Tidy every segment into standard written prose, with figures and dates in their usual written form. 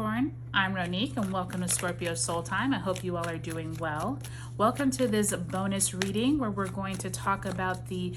Capricorn, I'm Ronique and welcome to Scorpio Soul Time. I hope you all are doing well. Welcome to this bonus reading where we're going to talk about the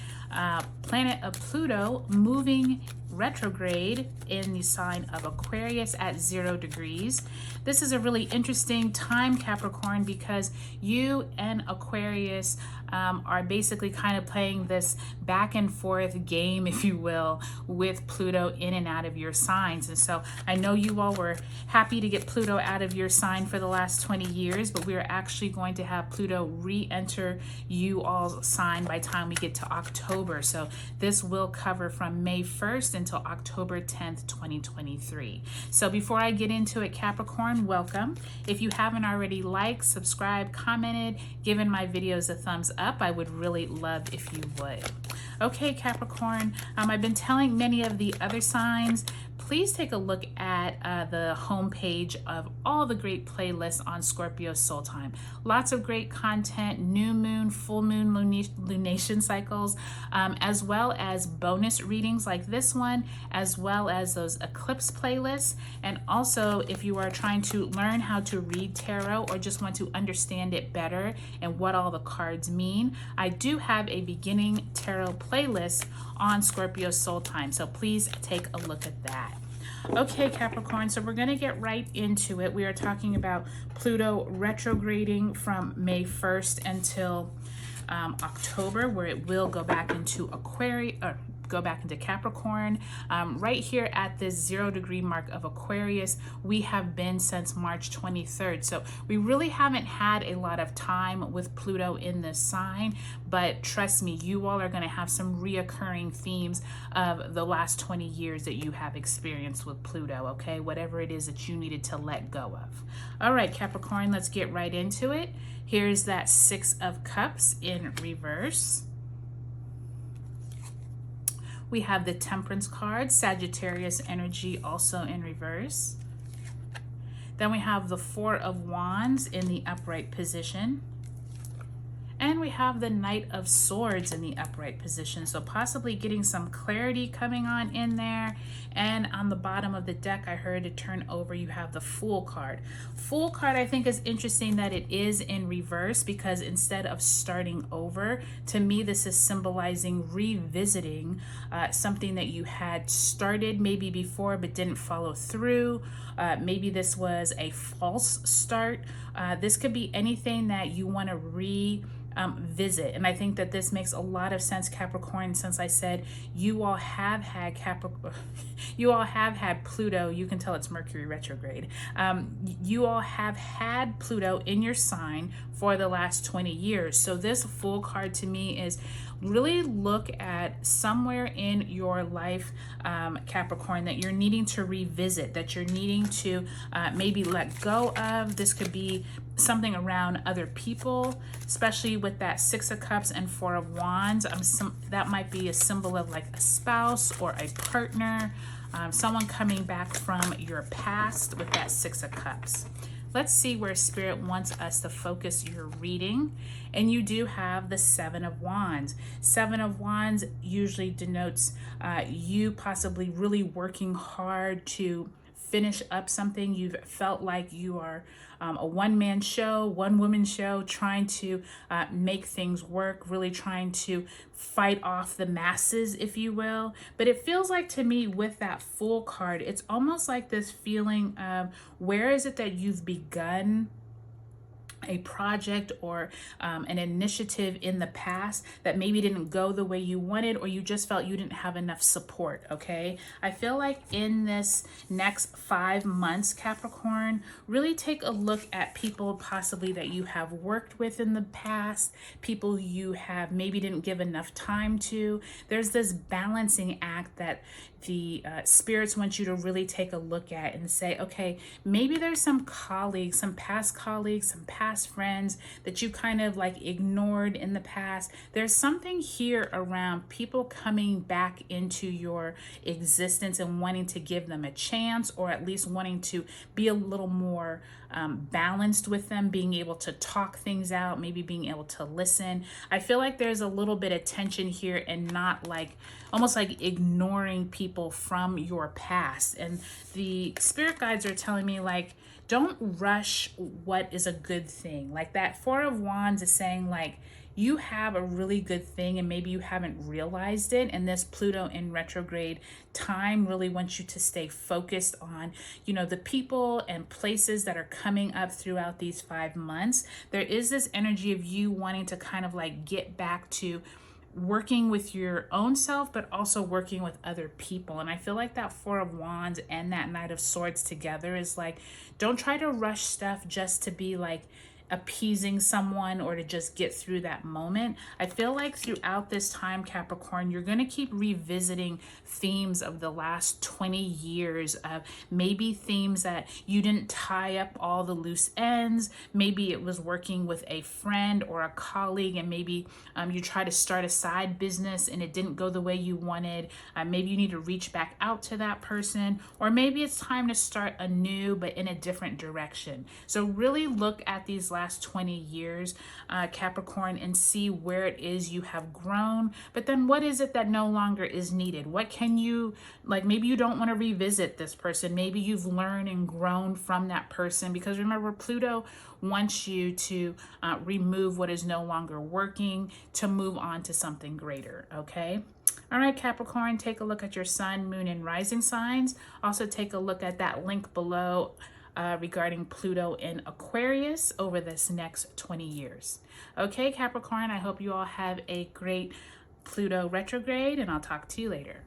planet of Pluto moving retrograde in the sign of Aquarius at 0 degrees. This is a really interesting time, Capricorn, because you and Aquarius are basically kind of playing this back and forth game, if you will, with Pluto in and out of your signs. And so I know you all were happy to get Pluto out of your sign for the last 20 years, but we are actually going to have Pluto re-enter you all's sign by the time we get to October. So this will cover from May 1st until October 10th, 2023. So before I get into it, Capricorn, welcome. If you haven't already liked, subscribed, commented, given my videos a thumbs up, I would really love if you would. Okay, Capricorn, I've been telling many of the other signs, please take a look at the homepage of all the great playlists on Scorpio Soul Time. Lots of great content, new moon, full moon, lunation cycles, as well as bonus readings like this one, as well as those eclipse playlists. And also, if you are trying to learn how to read tarot or just want to understand it better and what all the cards mean, I do have a beginning tarot playlist on Scorpio Soul Time. So please take a look at that. Okay, Capricorn, so we're going to get right into it. We are talking about Pluto retrograding from May 1st until October, where it will go back into Aquarius, go back into Capricorn. Right here at this 0 degree mark of Aquarius, we have been since March 23rd. So we really haven't had a lot of time with Pluto in this sign, but trust me, you all are going to have some reoccurring themes of the last 20 years that you have experienced with Pluto, okay? Whatever it is that you needed to let go of. All right, Capricorn, let's get right into it. Here's that 6 of Cups in reverse. We have the Temperance card, Sagittarius energy also in reverse. Then we have the 4 of Wands in the upright position. And we have the Knight of Swords in the upright position. So possibly getting some clarity coming on in there. And on the bottom of the deck, I heard it turn over, you have the Fool card. Fool card, I think, is interesting that it is in reverse, because instead of starting over, to me, this is symbolizing revisiting something that you had started maybe before but didn't follow through. Maybe this was a false start. This could be anything that you want to visit. And I think that this makes a lot of sense, Capricorn, since I said you all have had Pluto. You can tell it's Mercury retrograde. You all have had Pluto in your sign for the last 20 years. So this Fool card to me is really look at somewhere in your life, Capricorn, that you're needing to revisit, that you're needing to maybe let go of. This could be something around other people, especially with that 6 of Cups and 4 of Wands. That might be a symbol of like a spouse or a partner, someone coming back from your past with that 6 of Cups. Let's see where Spirit wants us to focus your reading. And you do have the 7 of Wands. 7 of Wands usually denotes you possibly really working hard to finish up something. You've felt like you are a one-man show, one-woman show, trying to make things work, really trying to fight off the masses, if you will. But it feels like to me with that Fool card, it's almost like this feeling of where is it that you've begun a project or an initiative in the past that maybe didn't go the way you wanted, or you just felt you didn't have enough support, okay? I feel like in this next 5 months, Capricorn, really take a look at people possibly that you have worked with in the past, people you have maybe didn't give enough time to. There's this balancing act that the spirits want you to really take a look at and say, okay, maybe there's some colleagues, some past past, friends that you kind of like ignored in the past. There's something here around people coming back into your existence and wanting to give them a chance, or at least wanting to be a little more balanced with them, being able to talk things out, maybe being able to listen. I feel like there's a little bit of tension here and not like almost like ignoring people from your past. And the spirit guides are telling me like, don't rush what is a good thing. Like that Four of Wands is saying like, you have a really good thing and maybe you haven't realized it. And this Pluto in retrograde time really wants you to stay focused on, you know, the people and places that are coming up throughout these 5 months. There is this energy of you wanting to kind of like get back to working with your own self, but also working with other people. And I feel like that Four of Wands and that Knight of Swords together is like, don't try to rush stuff just to be like appeasing someone or to just get through that moment. I feel like throughout this time, Capricorn, you're going to keep revisiting themes of the last 20 years of maybe themes that you didn't tie up all the loose ends. Maybe it was working with a friend or a colleague, and maybe you try to start a side business and it didn't go the way you wanted. Maybe you need to reach back out to that person, or maybe it's time to start anew but in a different direction. So really look at these last 20 years, Capricorn, and see where it is you have grown, but then what is it that no longer is needed? What can you, like, maybe you don't want to revisit this person. Maybe you've learned and grown from that person, because remember, Pluto wants you to remove what is no longer working to move on to something greater, okay? All right, Capricorn, take a look at your sun, moon, and rising signs. Also take a look at that link below regarding Pluto in Aquarius over this next 20 years. Okay, Capricorn, I hope you all have a great Pluto retrograde, and I'll talk to you later.